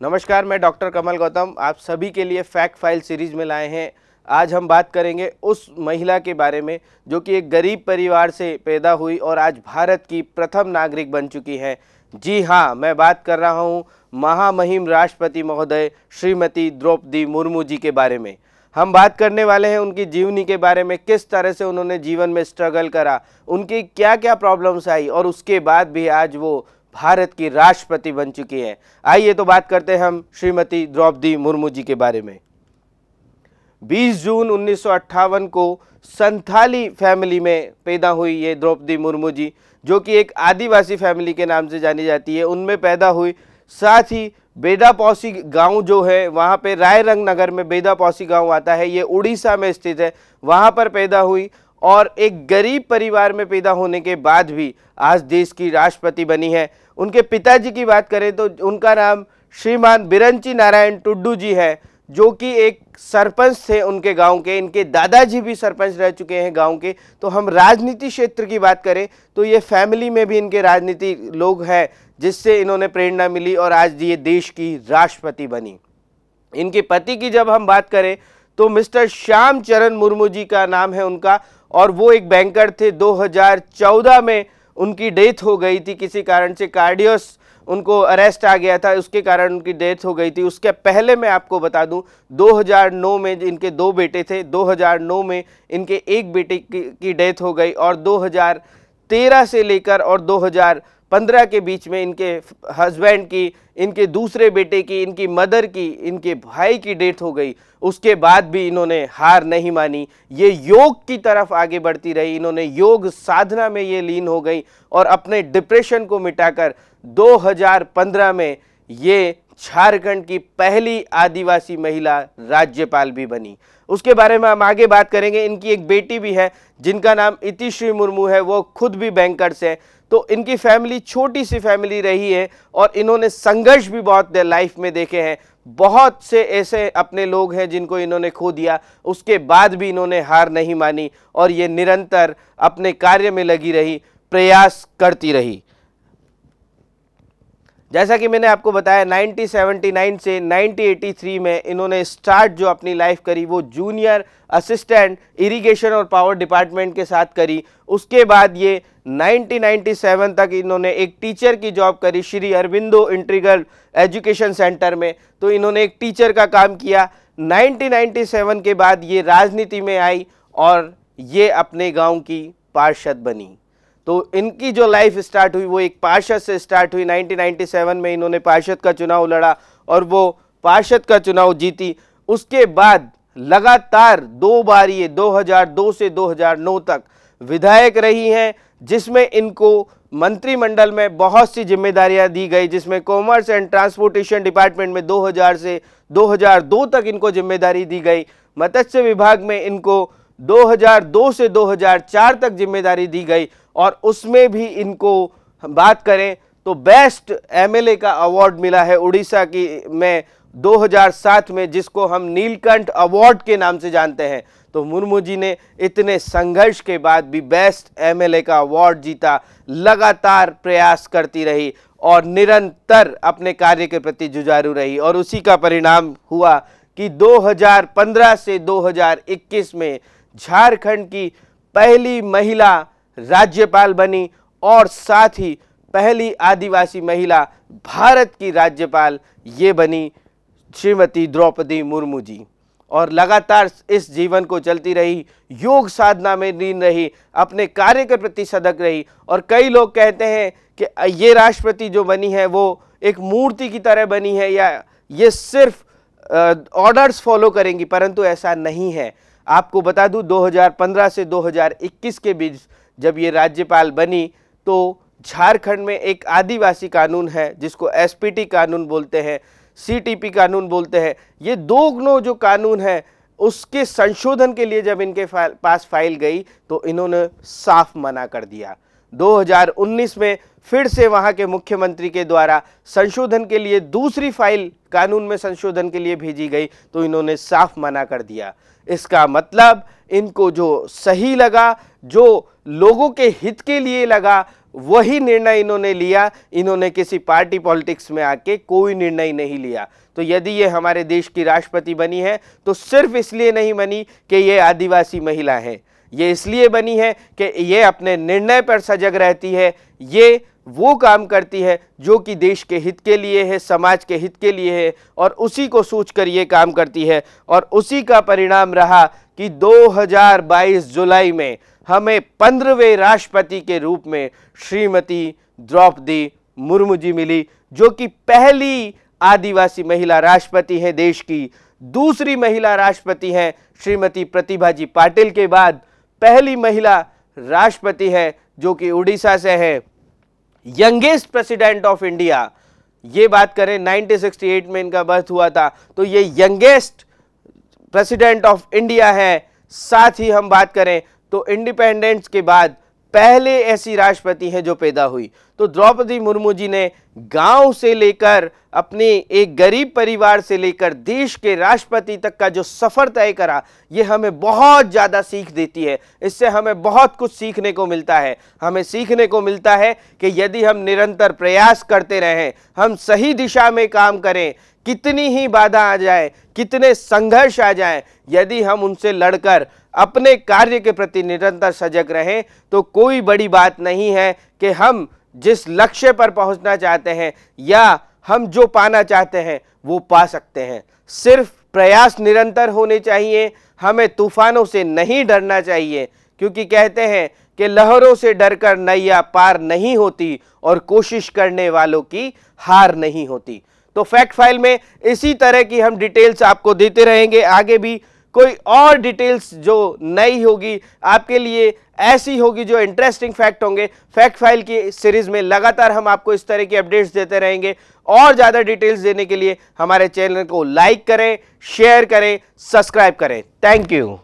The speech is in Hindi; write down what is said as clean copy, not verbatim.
नमस्कार, मैं डॉक्टर कमल गौतम आप सभी के लिए फैक्ट फाइल सीरीज में लाए हैं। आज हम बात करेंगे उस महिला के बारे में जो कि एक गरीब परिवार से पैदा हुई और आज भारत की प्रथम नागरिक बन चुकी है। जी हाँ, मैं बात कर रहा हूँ महामहिम राष्ट्रपति महोदय श्रीमती द्रौपदी मुर्मू जी के बारे में। हम बात करने वाले हैं उनकी जीवनी के बारे में, किस तरह से उन्होंने जीवन में स्ट्रगल करा, उनकी क्या क्या प्रॉब्लम्स आई और उसके बाद भी आज वो भारत की राष्ट्रपति बन चुकी है। आइए तो बात करते हैं हम श्रीमती द्रौपदी मुर्मू जी के बारे में। 20 जून 1958 को संथाली फैमिली में पैदा हुई ये द्रौपदी मुर्मू जी, जो कि एक आदिवासी फैमिली के नाम से जानी जाती है, उनमें पैदा हुई। साथ ही बेदापौसी गांव जो है वहाँ पे रायरंग नगर में बेदापौसी गांव आता है, ये उड़ीसा में स्थित है, वहाँ पर पैदा हुई और एक गरीब परिवार में पैदा होने के बाद भी आज देश की राष्ट्रपति बनी है। उनके पिताजी की बात करें तो उनका नाम श्रीमान बिरंची नारायण टुड्डू जी है, जो कि एक सरपंच थे उनके गांव के। इनके दादाजी भी सरपंच रह चुके हैं गांव के। तो हम राजनीति क्षेत्र की बात करें तो ये फैमिली में भी इनके राजनीति लोग हैं, जिससे इन्होंने प्रेरणा मिली और आज ये देश की राष्ट्रपति बनी। इनके पति की जब हम बात करें तो मिस्टर श्याम चरण मुर्मू जी का नाम है उनका, और वो एक बैंकर थे। 2014 में उनकी डेथ हो गई थी, किसी कारण से कार्डियस उनको अरेस्ट आ गया था, उसके कारण उनकी डेथ हो गई थी। उसके पहले मैं आपको बता दूं 2009 में इनके 2 बेटे थे, 2009 में इनके एक बेटे की डेथ हो गई और 2013 से लेकर और 2015 के बीच में इनके हस्बैंड की, इनके दूसरे बेटे की, इनकी मदर की, इनके भाई की डेथ हो गई। उसके बाद भी इन्होंने हार नहीं मानी, ये योग की तरफ आगे बढ़ती रही। इन्होंने योग साधना में ये लीन हो गई और अपने डिप्रेशन को मिटाकर 2015 में ये झारखंड की पहली आदिवासी महिला राज्यपाल भी बनी। उसके बारे में हम आगे बात करेंगे। इनकी एक बेटी भी है जिनका नाम इतिश्री मुर्मू है, वो खुद भी बैंकर्स है। तो इनकी फैमिली छोटी सी फैमिली रही है और इन्होंने संघर्ष भी बहुत लाइफ में देखे हैं। बहुत से ऐसे अपने लोग हैं जिनको इन्होंने खो दिया, उसके बाद भी इन्होंने हार नहीं मानी और ये निरंतर अपने कार्य में लगी रही, प्रयास करती रही। जैसा कि मैंने आपको बताया 1979 से 1983 में इन्होंने स्टार्ट जो अपनी लाइफ करी वो जूनियर असिस्टेंट इरिगेशन और पावर डिपार्टमेंट के साथ करी। उसके बाद ये 1997 तक इन्होंने एक टीचर की जॉब करी Shri Aurobindo integral education centre में, तो इन्होंने एक टीचर का काम किया। 1997 के बाद ये राजनीति में आई और ये अपने गांव की पार्षद बनी। तो इनकी जो लाइफ स्टार्ट हुई वो एक पार्षद से स्टार्ट हुई। 1997 में इन्होंने पार्षद का चुनाव लड़ा और वो पार्षद का चुनाव जीती। उसके बाद लगातार 2 बार ये 2002 से 2009 तक विधायक रही हैं, जिसमें इनको मंत्रिमंडल में बहुत सी जिम्मेदारियां दी गई, जिसमें कॉमर्स एंड ट्रांसपोर्टेशन डिपार्टमेंट में 2000 से 2002 तक इनको जिम्मेदारी दी गई। मत्स्य विभाग में इनको 2002 से 2004 तक जिम्मेदारी दी गई और उसमें भी इनको बात करें तो बेस्ट एमएलए का अवार्ड मिला है उड़ीसा की में 2007 में, जिसको हम नीलकंठ अवार्ड के नाम से जानते हैं। तो मुर्मू जी ने इतने संघर्ष के बाद भी बेस्ट एमएलए का अवार्ड जीता, लगातार प्रयास करती रही और निरंतर अपने कार्य के प्रति जुझारू रही और उसी का परिणाम हुआ कि 2015 से 2021 में झारखंड की पहली महिला राज्यपाल बनी और साथ ही पहली आदिवासी महिला भारत की राज्यपाल ये बनी श्रीमती द्रौपदी मुर्मू जी। और लगातार इस जीवन को चलती रही, योग साधना में लीन रही, अपने कार्य के प्रति सजग रही। और कई लोग कहते हैं कि ये राष्ट्रपति जो बनी है वो एक मूर्ति की तरह बनी है या ये सिर्फ ऑर्डर्स फॉलो करेंगी, परंतु ऐसा नहीं है। आपको बता दूं 2015 से 2021 के बीच जब ये राज्यपाल बनी तो झारखंड में एक आदिवासी कानून है जिसको एसपीटी कानून बोलते हैं, सीटीपी कानून बोलते हैं। ये दोनों जो कानून है उसके संशोधन के लिए जब इनके पास फाइल गई तो इन्होंने साफ मना कर दिया। 2019 में फिर से वहां के मुख्यमंत्री के द्वारा संशोधन के लिए दूसरी फाइल कानून में संशोधन के लिए भेजी गई तो इन्होंने साफ मना कर दिया। इसका मतलब इनको जो सही लगा, जो लोगों के हित के लिए लगा, वही निर्णय इन्होंने लिया। इन्होंने किसी पार्टी पॉलिटिक्स में आके कोई निर्णय नहीं लिया। तो यदि ये हमारे देश की राष्ट्रपति बनी है तो सिर्फ इसलिए नहीं बनी कि ये आदिवासी महिला है, ये इसलिए बनी है कि ये अपने निर्णय पर सजग रहती है, ये वो काम करती है जो कि देश के हित के लिए है, समाज के हित के लिए है, और उसी को सोचकर ये काम करती है। और उसी का परिणाम रहा कि 2022 जुलाई में हमें 15वें राष्ट्रपति के रूप में श्रीमती द्रौपदी मुर्मू जी मिली, जो कि पहली आदिवासी महिला राष्ट्रपति है देश की। दूसरी महिला राष्ट्रपति हैं श्रीमती प्रतिभा जी पाटिल के बाद पहली महिला राष्ट्रपति है जो कि उड़ीसा से है। यंगेस्ट प्रेसिडेंट ऑफ इंडिया, ये बात करें 1968 में इनका बर्थ हुआ था, तो ये यंगेस्ट प्रेसिडेंट ऑफ इंडिया है। साथ ही हम बात करें तो इंडिपेंडेंस के बाद पहले ऐसी राष्ट्रपति हैं जो पैदा हुई। तो द्रौपदी मुर्मू जी ने गांव से लेकर अपने एक गरीब परिवार से लेकर देश के राष्ट्रपति तक का जो सफर तय करा, ये हमें बहुत ज्यादा सीख देती है। इससे हमें बहुत कुछ सीखने को मिलता है। हमें सीखने को मिलता है कि यदि हम निरंतर प्रयास करते रहें, हम सही दिशा में काम करें, कितनी ही बाधा आ जाए, कितने संघर्ष आ जाए, यदि हम उनसे लड़कर अपने कार्य के प्रति निरंतर सजग रहें तो कोई बड़ी बात नहीं है कि हम जिस लक्ष्य पर पहुंचना चाहते हैं या हम जो पाना चाहते हैं वो पा सकते हैं। सिर्फ प्रयास निरंतर होने चाहिए। हमें तूफानों से नहीं डरना चाहिए, क्योंकि कहते हैं कि लहरों से डरकर नैया पार नहीं होती और कोशिश करने वालों की हार नहीं होती। तो फैक्ट फाइल में इसी तरह की हम डिटेल्स आपको देते रहेंगे। आगे भी कोई और डिटेल्स जो नई होगी आपके लिए, ऐसी होगी जो इंटरेस्टिंग फैक्ट होंगे, फैक्ट फाइल की सीरीज में लगातार हम आपको इस तरह की अपडेट्स देते रहेंगे। और ज़्यादा डिटेल्स देने के लिए हमारे चैनल को लाइक करें, शेयर करें, सब्सक्राइब करें। Thank you.